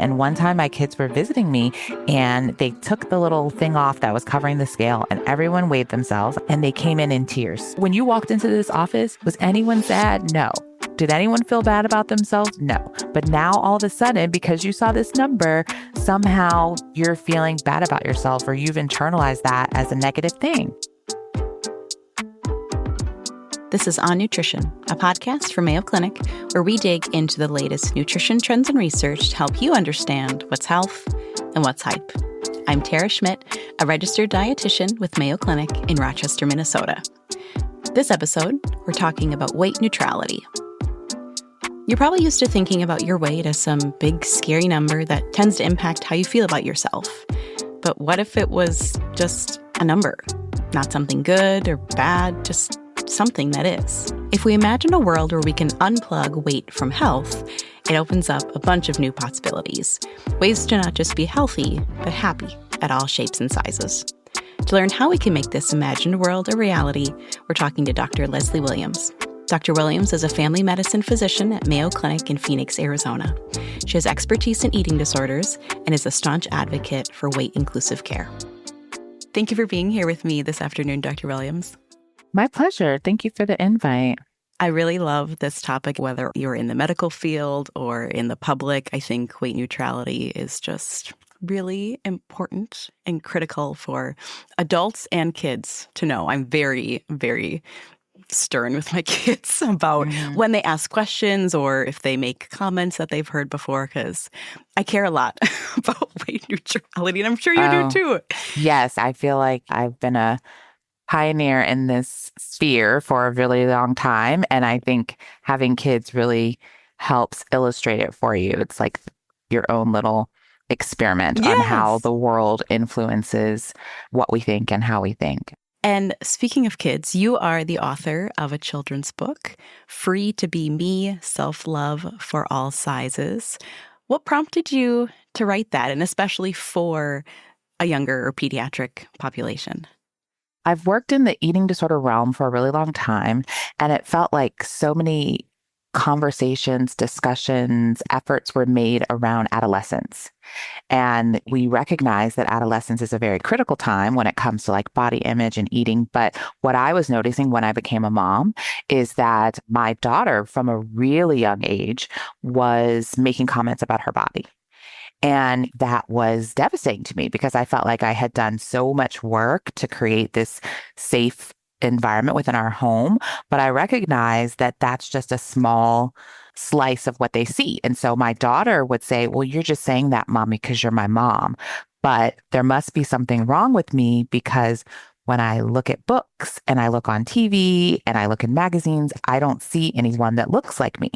And one time my kids were visiting me and they took the little thing off that was covering the scale and everyone weighed themselves and they came in tears. When you walked into this office, was anyone sad? No. Did anyone feel bad about themselves? No. But now all of a sudden, because you saw this number, somehow you're feeling bad about yourself or you've internalized that as a negative thing. This is On Nutrition, a podcast from Mayo Clinic, where we dig into the latest nutrition trends and research to help you understand what's health and what's hype. I'm Tara Schmidt, a registered dietitian with Mayo Clinic in Rochester, Minnesota. This episode, we're talking about weight neutrality. You're probably used to thinking about your weight as some big, scary number that tends to impact how you feel about yourself. But what if it was just a number? Not something good or bad, just something that is. If we imagine a world where we can unplug weight from health, it opens up a bunch of new possibilities. Ways to not just be healthy, but happy at all shapes and sizes. To learn how we can make this imagined world a reality, we're talking to Dr. Leslie Williams. Dr. Williams is a family medicine physician at Mayo Clinic in Phoenix, Arizona. She has expertise in eating disorders and is a staunch advocate for weight-inclusive care. Thank you for being here with me this afternoon, Dr. Williams. My pleasure. Thank you for the invite. I really love this topic, whether you're in the medical field or in the public. I think weight neutrality is just really important and critical for adults and kids to know. I'm very, very stern with my kids about when they ask questions or if they make comments that they've heard before, because I care a lot about weight neutrality, and I'm sure you do too. Yes, I feel like I've been a pioneer in this sphere for a really long time. And I think having kids really helps illustrate it for you. It's like your own little experiment on how the world influences what we think and how we think. And speaking of kids, you are the author of a children's book, Free to Be Me, Self-Love for All Sizes. What prompted you to write that, and especially for a younger or pediatric population? I've worked in the eating disorder realm for a really long time, and it felt like so many conversations, discussions, efforts were made around adolescence. And we recognize that adolescence is a very critical time when it comes to like body image and eating. But what I was noticing when I became a mom is that my daughter from a really young age was making comments about her body. And that was devastating to me because I felt like I had done so much work to create this safe environment within our home. But I recognize that that's just a small slice of what they see. And so my daughter would say, well, you're just saying that, Mommy, because you're my mom. But there must be something wrong with me because when I look at books and I look on TV and I look in magazines, I don't see anyone that looks like me.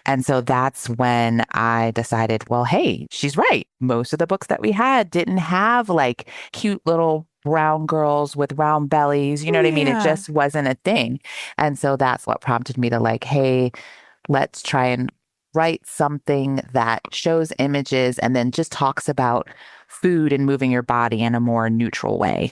And so that's when I decided, well, hey, she's right. Most of the books that we had didn't have like cute little brown girls with round bellies. You know what I mean? It just wasn't a thing. And so that's what prompted me to like, hey, let's try and write something that shows images and then just talks about food and moving your body in a more neutral way.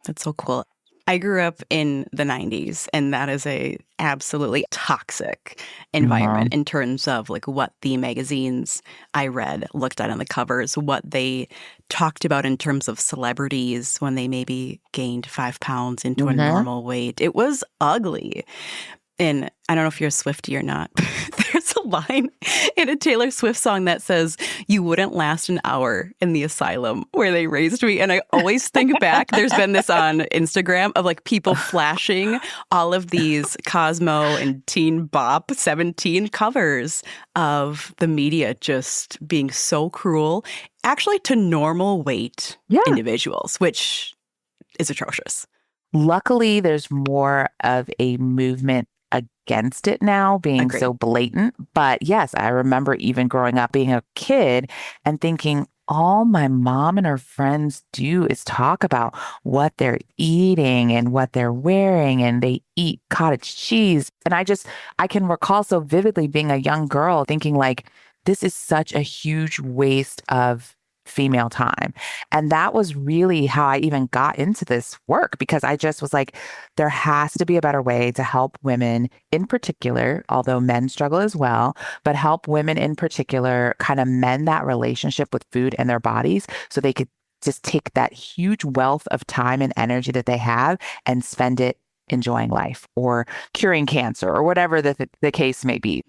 That's so cool. I grew up in the 90s, and that is a absolutely toxic environment in terms of like what the magazines I read looked at on the covers, what they talked about in terms of celebrities when they maybe gained 5 pounds into a normal weight. It was ugly. And I don't know if you're a Swiftie or not. There's a line in a Taylor Swift song that says, "You wouldn't last an hour in the asylum where they raised me." And I always think back, there's been this on Instagram of like people flashing all of these Cosmo and Teen Bop 17 covers of the media just being so cruel, actually to normal weight individuals, which is atrocious. Luckily, there's more of a movement against it now being so blatant. But yes, I remember even growing up being a kid and thinking all my mom and her friends do is talk about what they're eating and what they're wearing, and they eat cottage cheese. And I can recall so vividly being a young girl thinking like, this is such a huge waste of female time. And that was really how I even got into this work because I just was like, there has to be a better way to help women in particular, although men struggle as well, but help women in particular kind of mend that relationship with food and their bodies so they could just take that huge wealth of time and energy that they have and spend it enjoying life or curing cancer or whatever the case may be.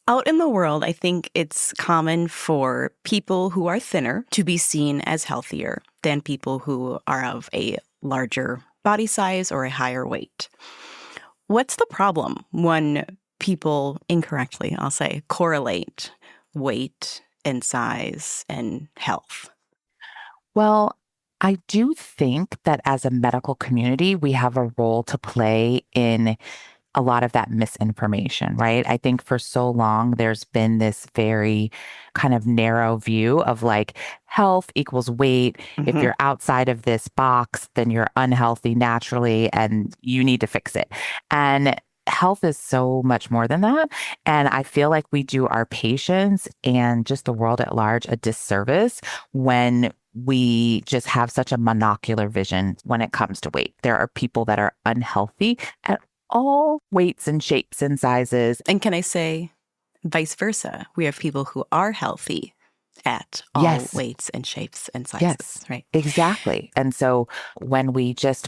Out in the world, I think it's common for people who are thinner to be seen as healthier than people who are of a larger body size or a higher weight. What's the problem when people incorrectly, I'll say, correlate weight and size and health? Well, I do think that as a medical community, we have a role to play in a lot of that misinformation, right? I think for so long, there's been this very kind of narrow view of like health equals weight. If Mm-hmm. you're outside of this box, then you're unhealthy naturally and you need to fix it. And health is so much more than that. And I feel like we do our patients and just the world at large a disservice when we just have such a monocular vision when it comes to weight. There are people that are unhealthy at all weights and shapes and sizes. And can I say vice versa? We have people who are healthy at all Yes, weights and shapes and yes, sizes, right? exactly. And so when we just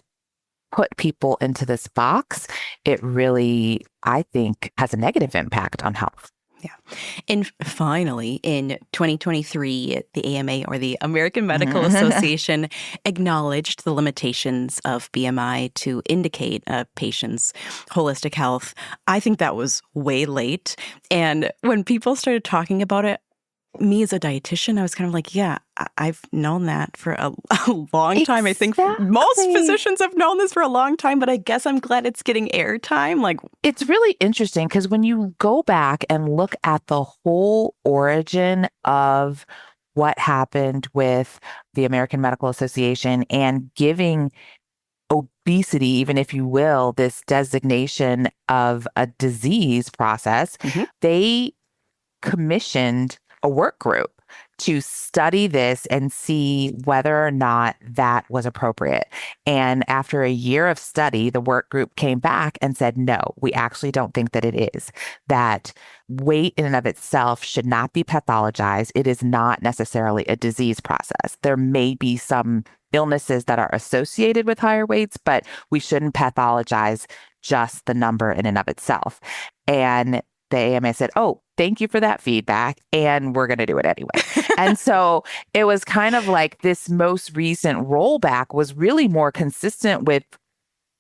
put people into this box, it really, I think, has a negative impact on health. Yeah. And finally, in 2023, the AMA, or the American Medical Mhm. Association, acknowledged the limitations of BMI to indicate a patient's holistic health. I think that was way late. And when people started talking about it, me as a dietitian, I was kind of like, yeah, I've known that for a long time. I think most Exactly. physicians have known this for a long time, but I guess I'm glad it's getting airtime. Like, It's really interesting because when you go back and look at the whole origin of what happened with the American Medical Association and giving obesity, even if you will, this designation of a disease process, mhm. they commissioned a work group to study this and see whether or not that was appropriate. And after a year of study, the work group came back and said, no, we actually don't think that it is. That weight in and of itself should not be pathologized. It is not necessarily a disease process. There may be some illnesses that are associated with higher weights, but we shouldn't pathologize just the number in and of itself. And the AMA said, oh, thank you for that feedback. And we're going to do it anyway. And so it was kind of like this most recent rollback was really more consistent with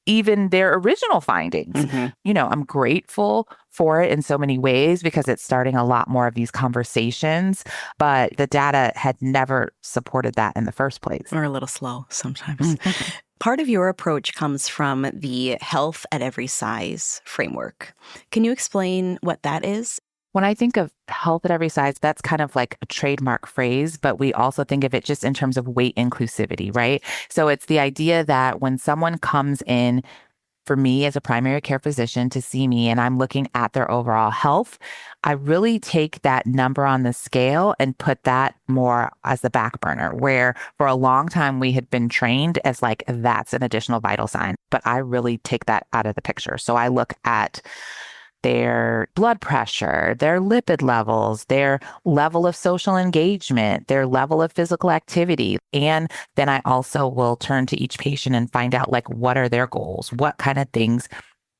even their original findings. Mhm. You know, I'm grateful for it in so many ways because it's starting a lot more of these conversations, but the data had never supported that in the first place. Or a little slow sometimes. Mhm. Part of your approach comes from the health at every size framework. Can you explain what that is? When I think of health at every size, that's kind of like a trademark phrase, but we also think of it just in terms of weight inclusivity, right? So it's the idea that when someone comes in for me as a primary care physician to see me and I'm looking at their overall health, I really take that number on the scale and put that more as the back burner, where for a long time we had been trained as like that's an additional vital sign, but I really take that out of the picture. So I look at their blood pressure, their lipid levels, their level of social engagement, their level of physical activity. And then I also will turn to each patient and find out like what are their goals? What kind of things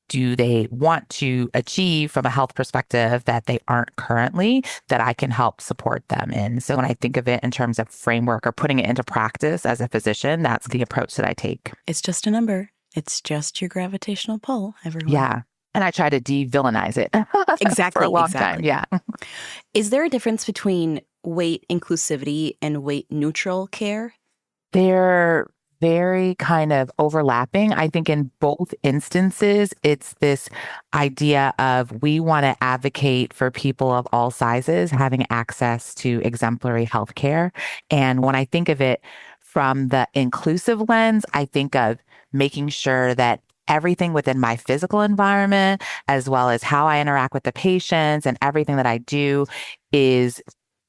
do they want to achieve from a health perspective that they aren't currently that I can help support them in? So when I think of it in terms of framework or putting it into practice as a physician, that's the approach that I take. It's just a number. It's just your gravitational pull, everyone. Yeah. And I try to de-villainize it for a Exactly, long time. exactly. Yeah. Is there a difference between weight inclusivity and weight neutral care? They're very kind of overlapping. I think in both instances, it's this idea of we want to advocate for people of all sizes having access to exemplary healthcare. And when I think of it from the inclusive lens, I think of making sure that everything within my physical environment, as well as how I interact with the patients and everything that I do is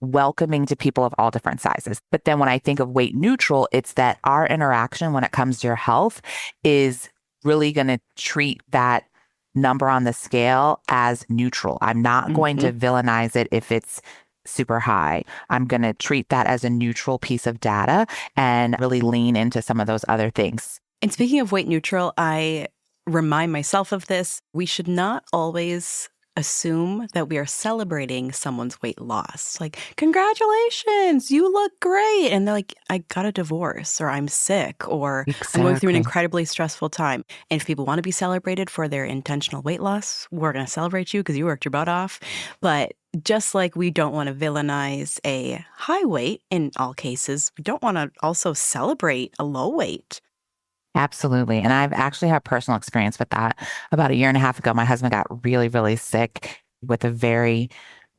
welcoming to people of all different sizes. But then when I think of weight neutral, it's that our interaction when it comes to your health is really going to treat that number on the scale as neutral. I'm not going to villainize it if it's super high. I'm going to treat that as a neutral piece of data and really lean into some of those other things. And speaking of weight neutral, I remind myself of this. We should not always assume that we are celebrating someone's weight loss. Like, congratulations, you look great. And they're like, I got a divorce, or I'm sick, or I'm going through an incredibly stressful time. And if people want to be celebrated for their intentional weight loss, we're going to celebrate you because you worked your butt off. But just like we don't want to villainize a high weight in all cases, we don't want to also celebrate a low weight. Absolutely. And I've actually had personal experience with that. About a year and a half ago, my husband got really, really sick with a very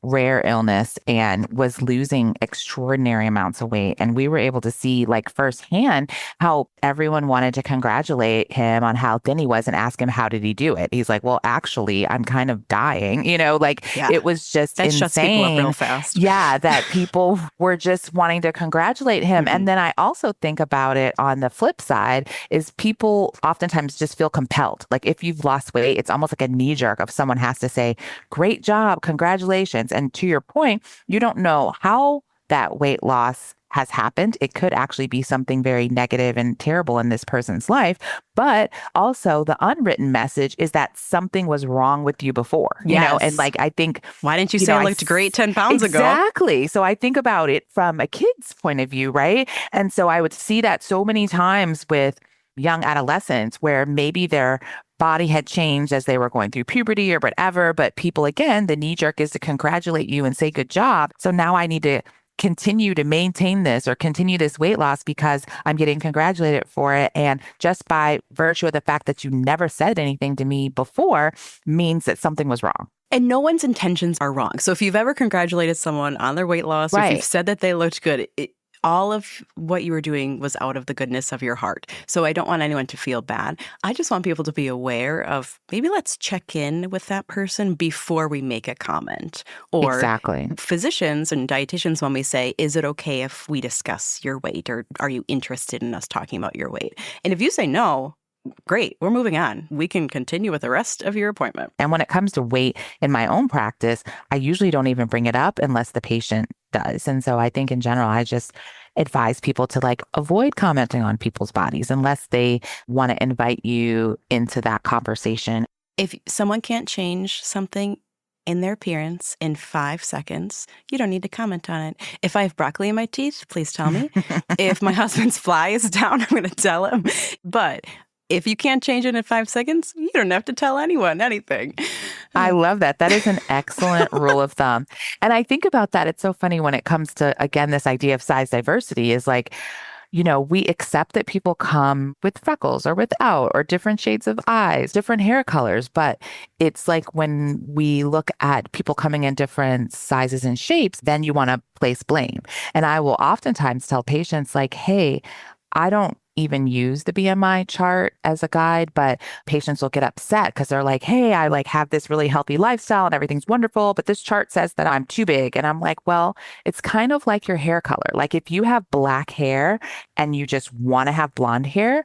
rare illness and was losing extraordinary amounts of weight. And we were able to see like firsthand how everyone wanted to congratulate him on how thin he was and ask him, how did he do it? He's like, well, actually, I'm kind of dying. It was just that insane. Shuts people up real fast. Yeah, that people were just wanting to congratulate him. And then I also think about it on the flip side is people oftentimes just feel compelled. Like if you've lost weight, it's almost like a knee jerk of someone has to say, great job, congratulations. And to your point, you don't know how that weight loss has happened. It could actually be something very negative and terrible in this person's life. But also the unwritten message is that something was wrong with you before, and like, I think, why didn't you say I looked great 10 pounds ago? Exactly. So I think about it from a kid's point of view, right? And so I would see that so many times with young adolescents where maybe their body had changed as they were going through puberty or whatever. But people, again, the knee jerk is to congratulate you and say, good job. So now I need to continue to maintain this or continue this weight loss because I'm getting congratulated for it. And just by virtue of the fact that you never said anything to me before means that something was wrong. And no one's intentions are wrong. So if you've ever congratulated someone on their weight loss, or if you've said that they looked good, all of what you were doing was out of the goodness of your heart. So I don't want anyone to feel bad. I just want people to be aware of maybe let's check in with that person before we make a comment. Or exactly. Physicians and dietitians, when we say, is it okay if we discuss your weight, or are you interested in us talking about your weight? And if you say no, great, we're moving on. We can continue with the rest of your appointment. And when it comes to weight in my own practice, I usually don't even bring it up unless the patient does. And so I think in general, I just advise people to like avoid commenting on people's bodies unless they want to invite you into that conversation. If someone can't change something in their appearance in 5 seconds, you don't need to comment on it. If I have broccoli in my teeth, please tell me. If my husband's fly is down, I'm going to tell him. But if you can't change it in 5 seconds, you don't have to tell anyone anything. I love that. That is an excellent rule of thumb. And I think about that. It's so funny when it comes to, again, this idea of size diversity is like, we accept that people come with freckles or without, or different shades of eyes, different hair colors. But it's like when we look at people coming in different sizes and shapes, then you want to place blame. And I will oftentimes tell patients like, hey, I don't even use the BMI chart as a guide, but patients will get upset because they're like, hey, I like have this really healthy lifestyle and everything's wonderful, but this chart says that I'm too big. And I'm like, well, it's kind of like your hair color. Like if you have black hair and you just want to have blonde hair,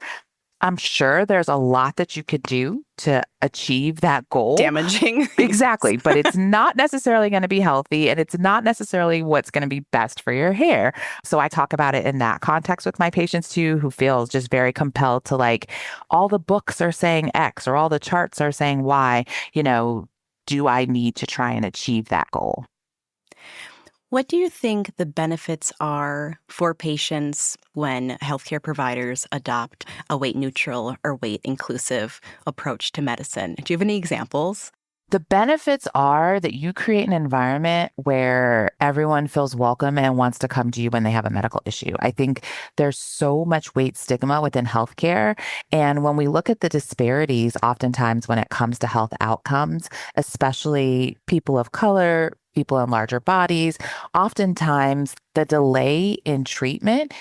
I'm sure there's a lot that you could do to achieve that goal. Damaging. Exactly. But it's not necessarily going to be healthy, and it's not necessarily what's going to be best for your hair. So I talk about it in that context with my patients too, who feel just very compelled to like, all the books are saying X or all the charts are saying Y, do I need to try and achieve that goal? What do you think the benefits are for patients when healthcare providers adopt a weight neutral or weight inclusive approach to medicine? Do you have any examples? The benefits are that you create an environment where everyone feels welcome and wants to come to you when they have a medical issue. I think there's so much weight stigma within healthcare. And when we look at the disparities, oftentimes when it comes to health outcomes, especially people of color, people in larger bodies, oftentimes the delay in treatment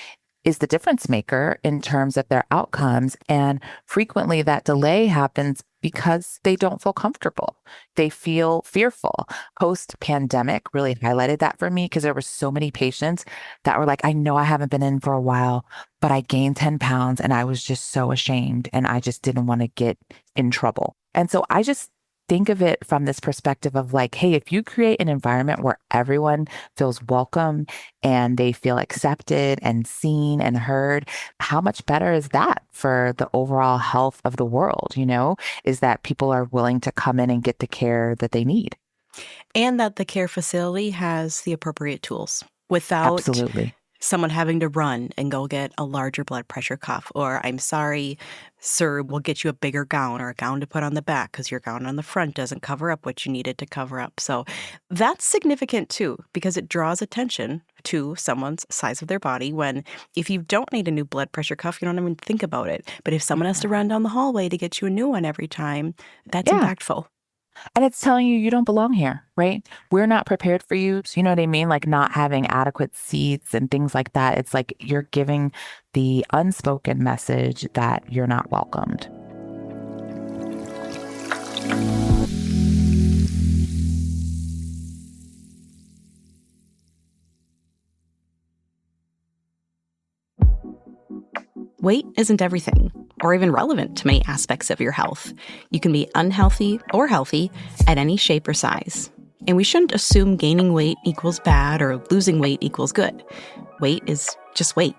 is the difference maker in terms of their outcomes. And frequently that delay happens because they don't feel comfortable. They feel fearful. Post pandemic really highlighted that for me because there were so many patients that were like, I know I haven't been in for a while, but I gained 10 pounds and I was just so ashamed and I just didn't want to get in trouble. And so I just think of it from this perspective of like, hey, if you create an environment where everyone feels welcome and they feel accepted and seen and heard, how much better is that for the overall health of the world? Is that people are willing to come in and get the care that they need. And that the care facility has the appropriate tools without Absolutely. someone having to run and go get a larger blood pressure cuff, or I'm sorry, sir, we'll get you a bigger gown or a gown to put on the back because your gown on the front doesn't cover up what you needed to cover up. So that's significant too, because it draws attention to someone's size of their body when if you don't need a new blood pressure cuff, you don't even think about it. But if someone has to run down the hallway to get you a new one every time, that's Yeah. impactful. And it's telling you don't belong here, right? We're not prepared for you. So you know what I mean? Like not having adequate seats and things like that. It's like you're giving the unspoken message that you're not welcomed. Weight isn't everything, or even relevant to many aspects of your health. You can be unhealthy or healthy at any shape or size. And we shouldn't assume gaining weight equals bad or losing weight equals good. Weight is just weight.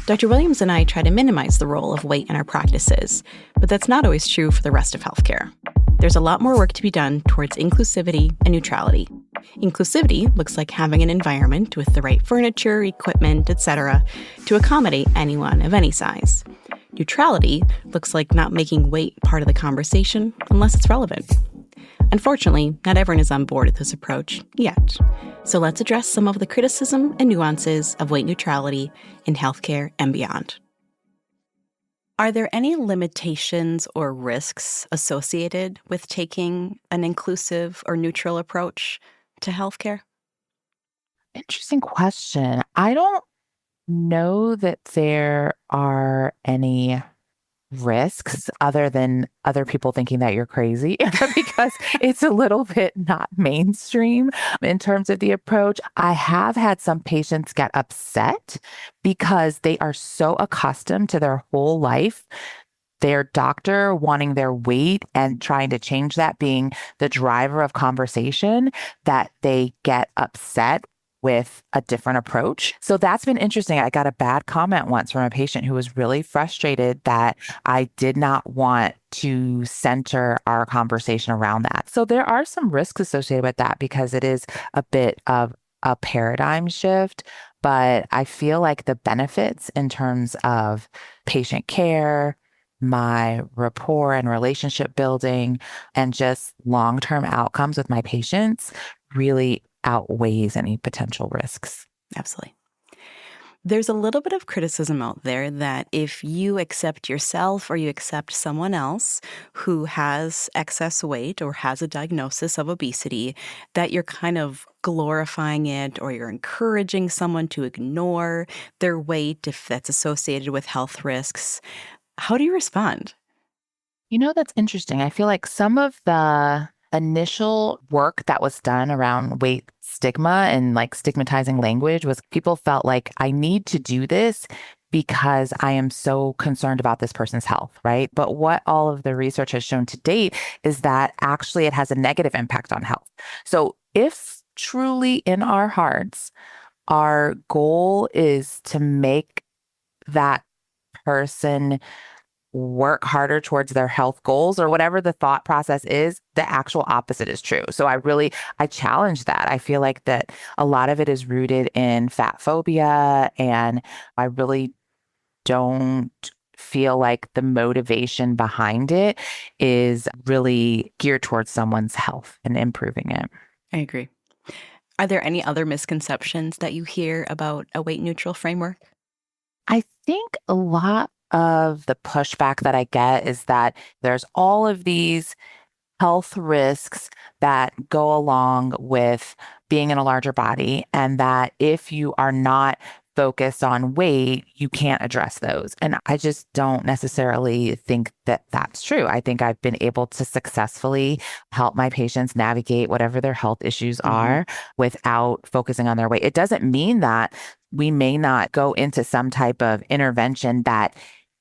Dr. Williams and I try to minimize the role of weight in our practices, but that's not always true for the rest of healthcare. There's a lot more work to be done towards inclusivity and neutrality. Inclusivity looks like having an environment with the right furniture, equipment, etc., to accommodate anyone of any size. Neutrality looks like not making weight part of the conversation unless it's relevant. Unfortunately, not everyone is on board with this approach yet. So let's address some of the criticism and nuances of weight neutrality in healthcare and beyond. Are there any limitations or risks associated with taking an inclusive or neutral approach to healthcare? Interesting question. I don't know that there are any risks other than other people thinking that you're crazy because it's a little bit not mainstream in terms of the approach. I have had some patients get upset because they are so accustomed to their whole life their doctor wanting their weight and trying to change that being the driver of conversation that they get upset with a different approach. So that's been interesting. I got a bad comment once from a patient who was really frustrated that I did not want to center our conversation around that. So there are some risks associated with that because it is a bit of a paradigm shift, but I feel like the benefits in terms of patient care, my rapport and relationship building, and just long-term outcomes with my patients really outweighs any potential risks. Absolutely. There's a little bit of criticism out there that if you accept yourself or you accept someone else who has excess weight or has a diagnosis of obesity, that you're kind of glorifying it or you're encouraging someone to ignore their weight if that's associated with health risks. How do you respond? That's interesting. I feel like some of the initial work that was done around weight stigma and like stigmatizing language was people felt like I need to do this because I am so concerned about this person's health, right? But what all of the research has shown to date is that actually it has a negative impact on health. So if truly in our hearts, our goal is to make that person work harder towards their health goals or whatever the thought process is, the actual opposite is true. So I challenge that. I feel like that a lot of it is rooted in fat phobia, and I really don't feel like the motivation behind it is really geared towards someone's health and improving it. I agree. Are there any other misconceptions that you hear about a weight neutral framework? I think a lot of the pushback that I get is that there's all of these health risks that go along with being in a larger body, and that if you are not focus on weight, you can't address those. And I just don't necessarily think that that's true. I think I've been able to successfully help my patients navigate whatever their health issues are without focusing on their weight. It doesn't mean that we may not go into some type of intervention that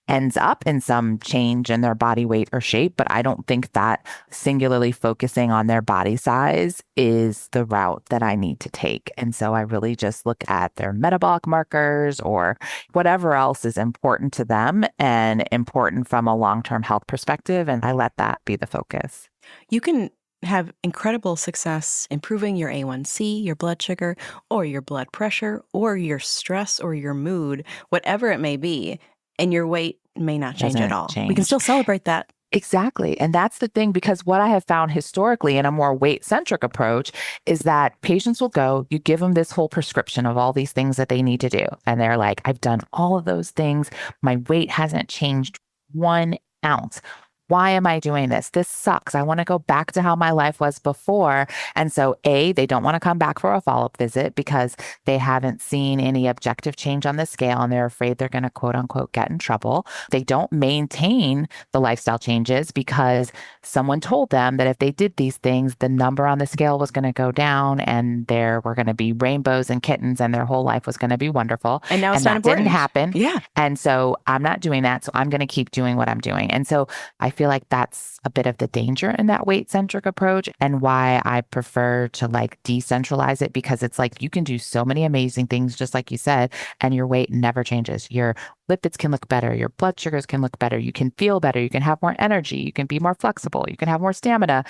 ends up in some change in their body weight or shape, but I don't think that singularly focusing on their body size is the route that I need to take. And so I really just look at their metabolic markers or whatever else is important to them and important from a long-term health perspective, and I let that be the focus. You can have incredible success improving your A1C, your blood sugar, or your blood pressure, or your stress, or your mood, whatever it may be, and your weight may not change at all. We can still celebrate that. Exactly. And that's the thing, because what I have found historically in a more weight-centric approach is that patients will go, you give them this whole prescription of all these things that they need to do. And they're like, I've done all of those things. My weight hasn't changed 1 ounce. Why am I doing this? This sucks. I want to go back to how my life was before. And so A, they don't want to come back for a follow-up visit because they haven't seen any objective change on the scale and they're afraid they're going to quote unquote get in trouble. They don't maintain the lifestyle changes because someone told them that if they did these things, the number on the scale was going to go down and there were going to be rainbows and kittens and their whole life was going to be wonderful. And now it's not important. Didn't happen. Yeah. And so I'm not doing that. So I'm going to keep doing what I'm doing. And so I feel like that's a bit of the danger in that weight-centric approach and why I prefer to like decentralize it, because it's like you can do so many amazing things, just like you said, and your weight never changes. Your lipids can look better. Your blood sugars can look better. You can feel better. You can have more energy. You can be more flexible. You can have more stamina,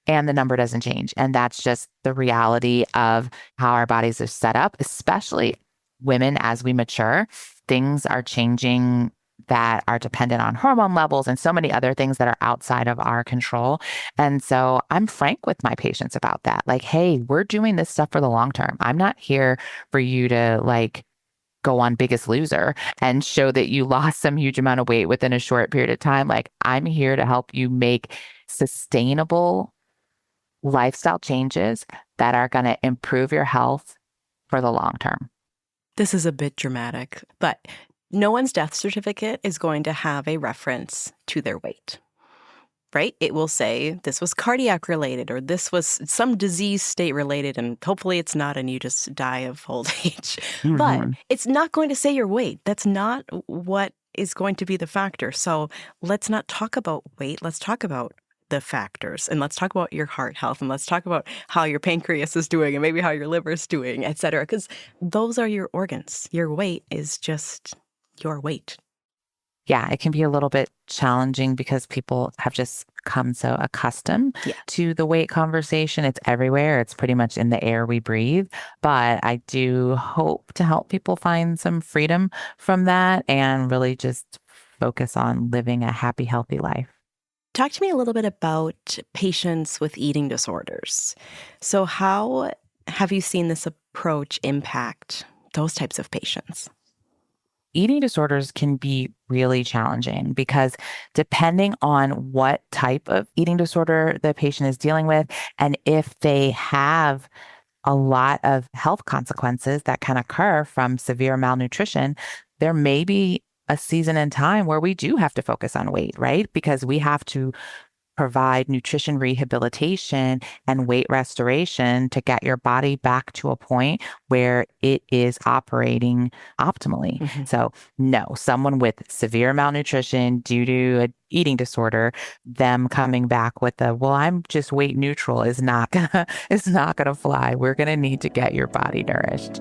and the number doesn't change. And that's just the reality of how our bodies are set up, especially women as we mature. Things are changing that are dependent on hormone levels and so many other things that are outside of our control. And so I'm frank with my patients about that. Like, hey, we're doing this stuff for the long term. I'm not here for you to like go on Biggest Loser and show that you lost some huge amount of weight within a short period of time. Like, I'm here to help you make sustainable lifestyle changes that are going to improve your health for the long term. This is a bit dramatic, but no one's death certificate is going to have a reference to their weight, right? It will say this was cardiac related or this was some disease state related, and hopefully it's not and you just die of old age. But it's not going to say your weight. That's not what is going to be the factor. So let's not talk about weight. Let's talk about the factors, and let's talk about your heart health, and let's talk about how your pancreas is doing and maybe how your liver is doing, et cetera, because those are your organs. Your weight is just your weight. Yeah, it can be a little bit challenging because people have just come so accustomed to the weight conversation. It's everywhere. It's pretty much in the air we breathe. But I do hope to help people find some freedom from that and really just focus on living a happy, healthy life. Talk to me a little bit about patients with eating disorders. So how have you seen this approach impact those types of patients? Eating disorders can be really challenging because depending on what type of eating disorder the patient is dealing with, and if they have a lot of health consequences that can occur from severe malnutrition, there may be a season in time where we do have to focus on weight, right? Because we have to provide nutrition rehabilitation and weight restoration to get your body back to a point where it is operating optimally. So no, someone with severe malnutrition due to an eating disorder, them coming back with well, I'm just weight neutral is not gonna fly. We're gonna need to get your body nourished.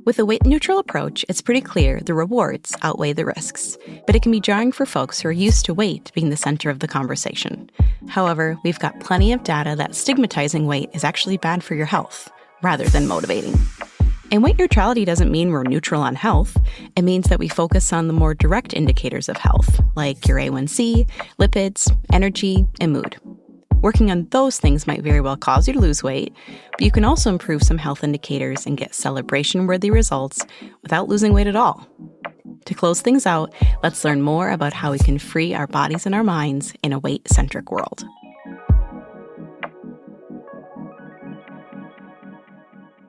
With a weight-neutral approach, it's pretty clear the rewards outweigh the risks, but it can be jarring for folks who are used to weight being the center of the conversation. However, we've got plenty of data that stigmatizing weight is actually bad for your health, rather than motivating. And weight neutrality doesn't mean we're neutral on health. It means that we focus on the more direct indicators of health, like your A1C, lipids, energy, and mood. Working on those things might very well cause you to lose weight, but you can also improve some health indicators and get celebration-worthy results without losing weight at all. To close things out, let's learn more about how we can free our bodies and our minds in a weight-centric world.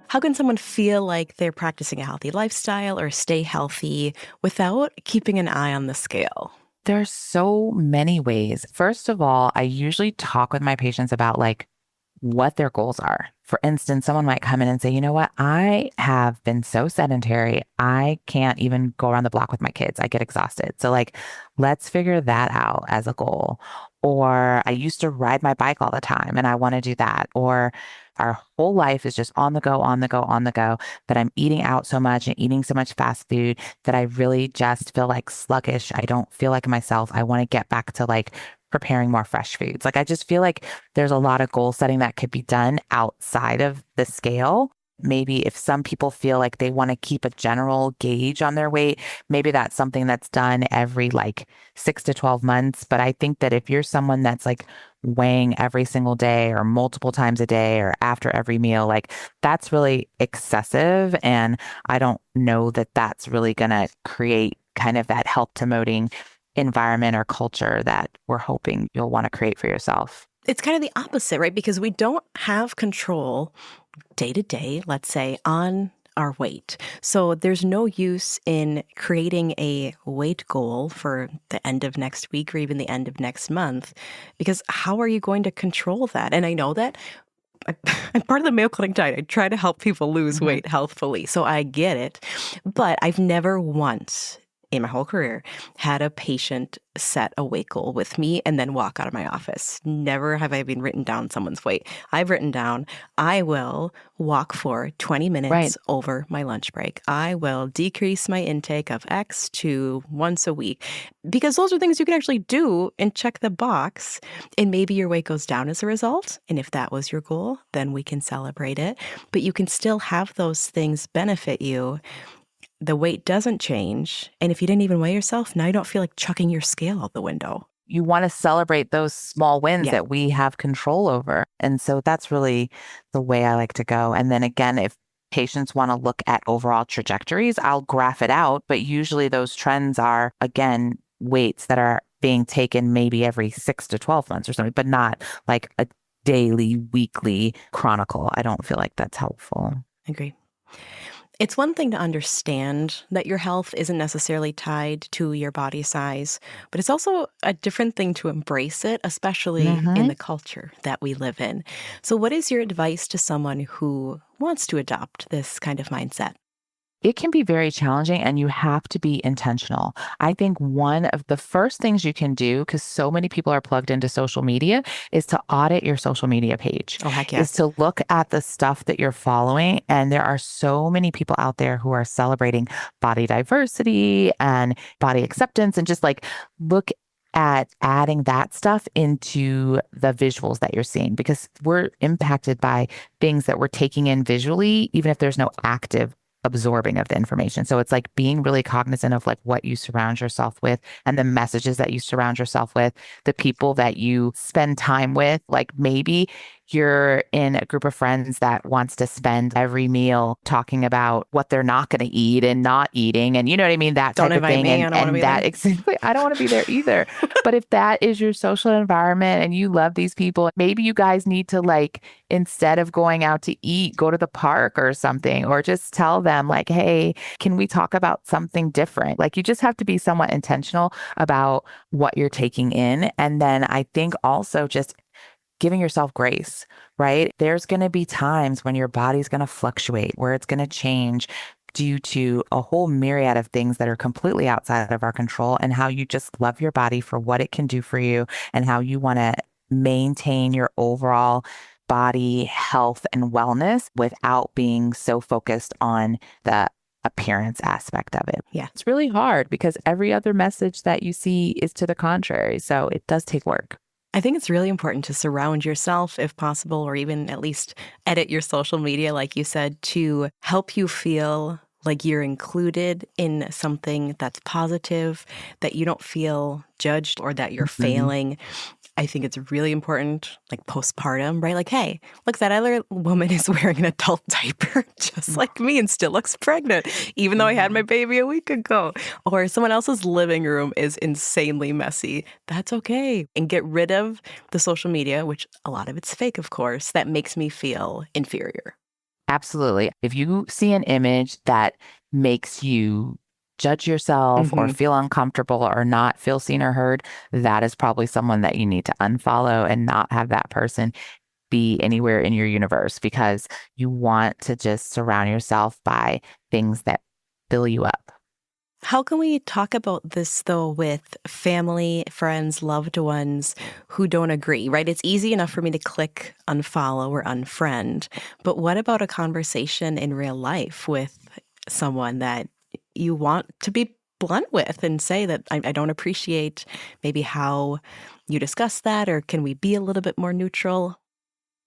How can someone feel like they're practicing a healthy lifestyle or stay healthy without keeping an eye on the scale? There's so many ways. First of all, I usually talk with my patients about like what their goals are. For instance, someone might come in and say, you know what? I have been so sedentary. I can't even go around the block with my kids. I get exhausted. So, like, let's figure that out as a goal. Or I used to ride my bike all the time and I want to do that. Or our whole life is just on the go, on the go, on the go, that I'm eating out so much and eating so much fast food that I really just feel like sluggish. I don't feel like myself. I want to get back to like preparing more fresh foods. Like, I just feel like there's a lot of goal setting that could be done outside of the scale. Maybe if some people feel like they want to keep a general gauge on their weight, maybe that's something that's done every like 6 to 12 months. But I think that if you're someone that's like weighing every single day or multiple times a day or after every meal, like that's really excessive. And I don't know that that's really going to create kind of that health promoting environment or culture that we're hoping you'll want to create for yourself. It's kind of the opposite, right? Because we don't have control day to day, let's say, on our weight. So there's no use in creating a weight goal for the end of next week or even the end of next month, because how are you going to control that? And I know that I'm part of the Mayo Clinic diet. I try to help people lose weight healthfully. So I get it. But I've never once in my whole career had a patient set a weight goal with me and then walk out of my office. Never have I even written down someone's weight. I've written down, I will walk for 20 minutes Right. over my lunch break. I will decrease my intake of X to once a week, because those are things you can actually do and check the box. And maybe your weight goes down as a result. And if that was your goal, then we can celebrate it. But you can still have those things benefit you. The weight doesn't change. And if you didn't even weigh yourself, now you don't feel like chucking your scale out the window. You want to celebrate those small wins Yeah. that we have control over. And so that's really the way I like to go. And then again, if patients want to look at overall trajectories, I'll graph it out. But usually those trends are, again, weights that are being taken maybe every 6 to 12 months or something, but not like a daily, weekly chronicle. I don't feel like that's helpful. I agree. It's one thing to understand that your health isn't necessarily tied to your body size, but it's also a different thing to embrace it, especially in the culture that we live in. So what is your advice to someone who wants to adopt this kind of mindset? It can be very challenging and you have to be intentional. I think one of the first things you can do, because so many people are plugged into social media, is to audit your social media page. Oh, heck Is yes. to look at the stuff that you're following. And there are so many people out there who are celebrating body diversity and body acceptance, and just like look at adding that stuff into the visuals that you're seeing, because we're impacted by things that we're taking in visually, even if there's no active absorbing of the information. So it's like being really cognizant of like what you surround yourself with and the messages that you surround yourself with, the people that you spend time with. Like maybe you're in a group of friends that wants to spend every meal talking about what they're not going to eat and not eating. And you know what I mean? That Don't type of invite thing. me. I don't wanna And be that there. exactly, I don't want to be there either. But if that is your social environment and you love these people, maybe you guys need to like, instead of going out to eat, go to the park or something, or just tell them like, hey, can we talk about something different? Like you just have to be somewhat intentional about what you're taking in. And then I think also just giving yourself grace, right? There's going to be times when your body's going to fluctuate, where it's going to change due to a whole myriad of things that are completely outside of our control, and how you just love your body for what it can do for you and how you want to maintain your overall body health and wellness without being so focused on the appearance aspect of it. Yeah. It's really hard because every other message that you see is to the contrary. So it does take work. I think it's really important to surround yourself, if possible, or even at least edit your social media, like you said, to help you feel like you're included in something that's positive, that you don't feel judged or that you're failing. I think it's really important, like postpartum, right? Like, hey, look, that other woman is wearing an adult diaper just like me and still looks pregnant, even though I had my baby a week ago. Or someone else's living room is insanely messy. That's okay. And get rid of the social media, which a lot of it's fake, of course, that makes me feel inferior. Absolutely. If you see an image that makes you judge yourself or Hmm. feel uncomfortable or not feel seen or heard, that is probably someone that you need to unfollow and not have that person be anywhere in your universe because you want to just surround yourself by things that fill you up. How can we talk about this, though, with family, friends, loved ones who don't agree, right? It's easy enough for me to click unfollow or unfriend, but what about a conversation in real life with someone that you want to be blunt with and say that I don't appreciate maybe how you discuss that, or can we be a little bit more neutral?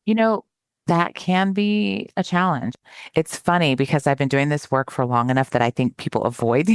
You know, that can be a challenge. It's funny because I've been doing this work for long enough that I think people avoid.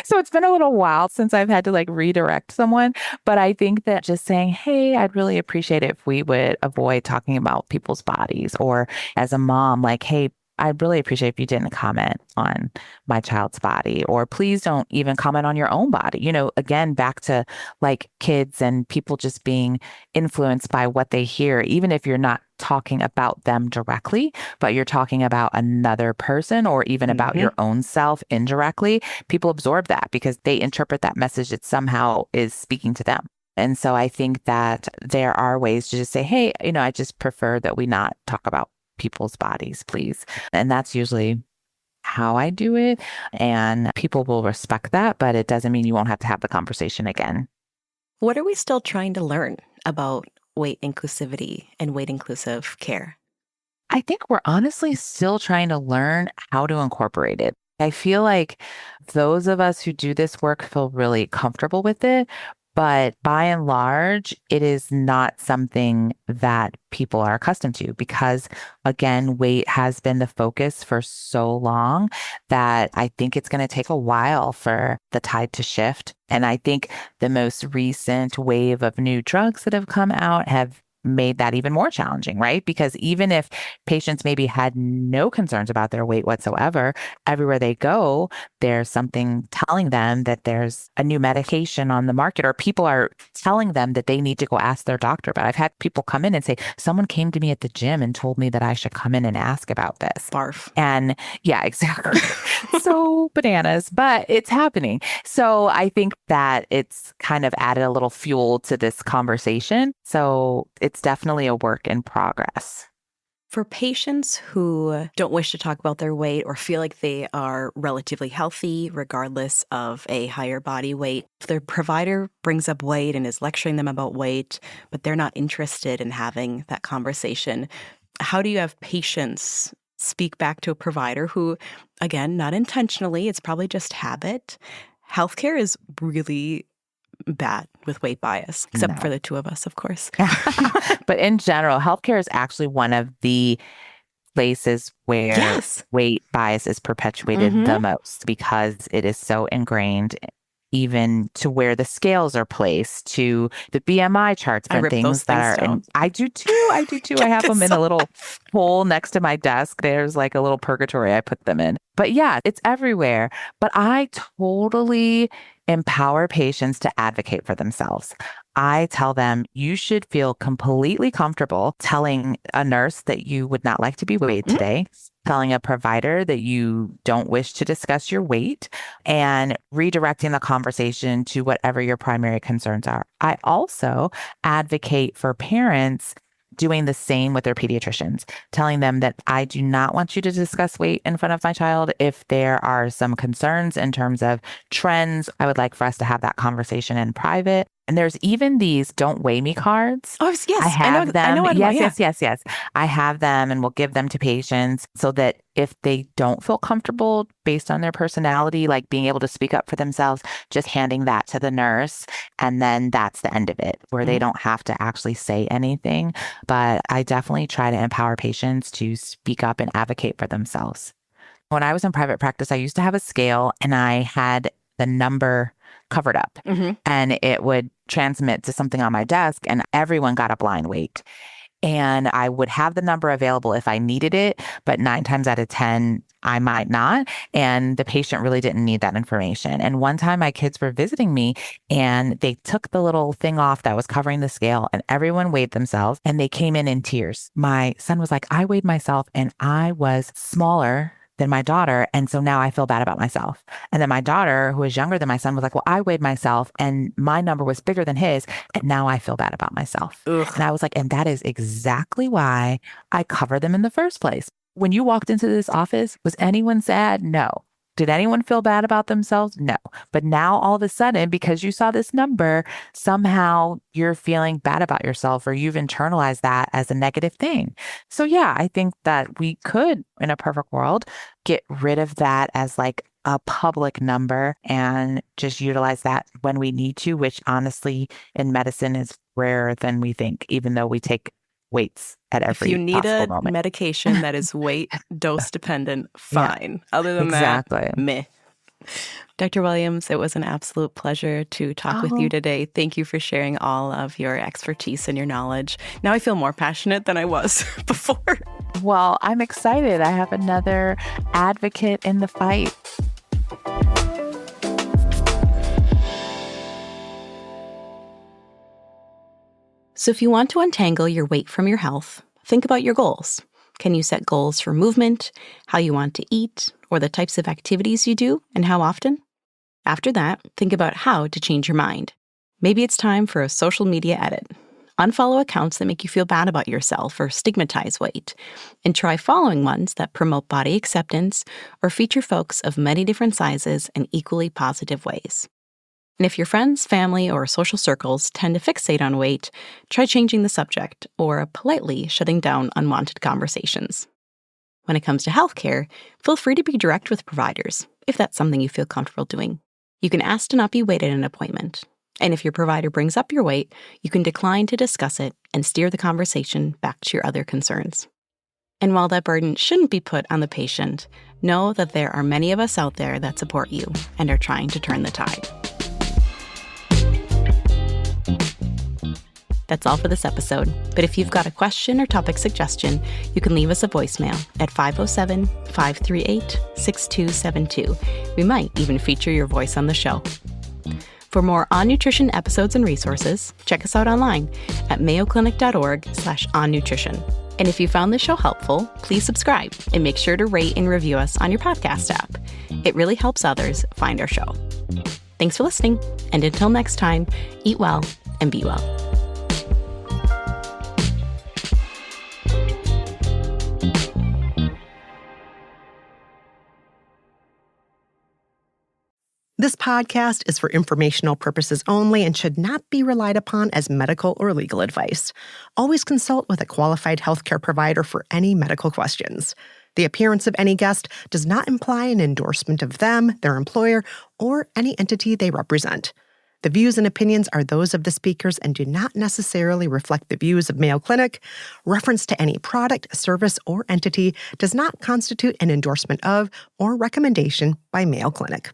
So it's been a little while since I've had to like redirect someone. But I think that just saying, hey, I'd really appreciate it if we would avoid talking about people's bodies. Or as a mom, like, hey, I'd really appreciate if you didn't comment on my child's body, or please don't even comment on your own body. Again, back to like kids and people just being influenced by what they hear, even if you're not talking about them directly, but you're talking about another person or even about Hmm. your own self indirectly. People absorb that because they interpret that message that somehow is speaking to them. And so I think that there are ways to just say, hey, I just prefer that we not talk about people's bodies, please. And that's usually how I do it. And people will respect that, but it doesn't mean you won't have to have the conversation again. What are we still trying to learn about weight inclusivity and weight inclusive care? I think we're honestly still trying to learn how to incorporate it. I feel like those of us who do this work feel really comfortable with it. But by and large, it is not something that people are accustomed to because, again, weight has been the focus for so long that I think it's going to take a while for the tide to shift. And I think the most recent wave of new drugs that have come out have made that even more challenging, right? Because even if patients maybe had no concerns about their weight whatsoever, everywhere they go, there's something telling them that there's a new medication on the market, or people are telling them that they need to go ask their doctor. But I've had people come in and say, someone came to me at the gym and told me that I should come in and ask about this. Barf. And yeah, exactly. So bananas, but it's happening. So I think that it's kind of added a little fuel to this conversation. So it's definitely a work in progress. For patients who don't wish to talk about their weight or feel like they are relatively healthy, regardless of a higher body weight, if their provider brings up weight and is lecturing them about weight, but they're not interested in having that conversation, how do you have patients speak back to a provider who, again, not intentionally, it's probably just habit? Healthcare is really bad with weight bias, except for No. the two of us, of course. But in general, healthcare is actually one of the places where Yes. weight bias is perpetuated Hmm. the most because it is so ingrained, even to where the scales are placed, to the BMI charts I for rip those things that things are, down. and I do too. I do too. I Get have them this in a off. little hole next to my desk. There's like a little purgatory I put them in. But yeah, it's everywhere. But I totally empower patients to advocate for themselves. I tell them you should feel completely comfortable telling a nurse that you would not like to be weighed Mhm. today, telling a provider that you don't wish to discuss your weight, and redirecting the conversation to whatever your primary concerns are. I also advocate for parents doing the same with their pediatricians, telling them that I do not want you to discuss weight in front of my child. If there are some concerns in terms of trends, I would like for us to have that conversation in private. And there's even these don't weigh me cards. Oh, I yes. have I know them. what I'm Yes, yeah. yes, yes, yes. I have them and we'll give them to patients so that if they don't feel comfortable based on their personality, like being able to speak up for themselves, just handing that to the nurse. And then that's the end of it, where they Mhm. don't have to actually say anything. But I definitely try to empower patients to speak up and advocate for themselves. When I was in private practice, I used to have a scale and I had the number covered up Mhm. and it would transmit to something on my desk and everyone got a blind weight. And I would have the number available if I needed it, but 9 times out of 10, I might not. And the patient really didn't need that information. And one time my kids were visiting me and they took the little thing off that was covering the scale and everyone weighed themselves and they came in tears. My son was like, I weighed myself and I was smaller than my daughter. And so now I feel bad about myself. And then my daughter, who is younger than my son, was like, well, I weighed myself and my number was bigger than his. And now I feel bad about myself. Ugh. And I was like, and that is exactly why I cover them in the first place. When you walked into this office, was anyone sad? No. Did anyone feel bad about themselves? No. But now all of a sudden, because you saw this number, somehow you're feeling bad about yourself or you've internalized that as a negative thing. So yeah, I think that we could, in a perfect world, get rid of that as like a public number and just utilize that when we need to, which honestly in medicine is rarer than we think, even though we take weights at every If you need a moment. medication that is weight dose dependent, fine. Yeah, other than exactly. that, meh. Dr. Williams, it was an absolute pleasure to talk with you today. Thank you for sharing all of your expertise and your knowledge. Now I feel more passionate than I was before. Well, I'm excited. I have another advocate in the fight. So if you want to untangle your weight from your health, think about your goals. Can you set goals for movement, how you want to eat, or the types of activities you do and how often? After that, think about how to change your mind. Maybe it's time for a social media edit. Unfollow accounts that make you feel bad about yourself or stigmatize weight, and try following ones that promote body acceptance or feature folks of many different sizes in equally positive ways. And if your friends, family, or social circles tend to fixate on weight, try changing the subject or politely shutting down unwanted conversations. When it comes to healthcare, feel free to be direct with providers, if that's something you feel comfortable doing. You can ask to not be waited in an appointment. And if your provider brings up your weight, you can decline to discuss it and steer the conversation back to your other concerns. And while that burden shouldn't be put on the patient, know that there are many of us out there that support you and are trying to turn the tide. That's all for this episode. But if you've got a question or topic suggestion, you can leave us a voicemail at 507-538-6272. We might even feature your voice on the show. For more On Nutrition episodes and resources, check us out online at mayoclinic.org/onnutrition. And if you found this show helpful, please subscribe and make sure to rate and review us on your podcast app. It really helps others find our show. Thanks for listening. And until next time, eat well and be well. This podcast is for informational purposes only and should not be relied upon as medical or legal advice. Always consult with a qualified healthcare provider for any medical questions. The appearance of any guest does not imply an endorsement of them, their employer, or any entity they represent. The views and opinions are those of the speakers and do not necessarily reflect the views of Mayo Clinic. Reference to any product, service, or entity does not constitute an endorsement of or recommendation by Mayo Clinic.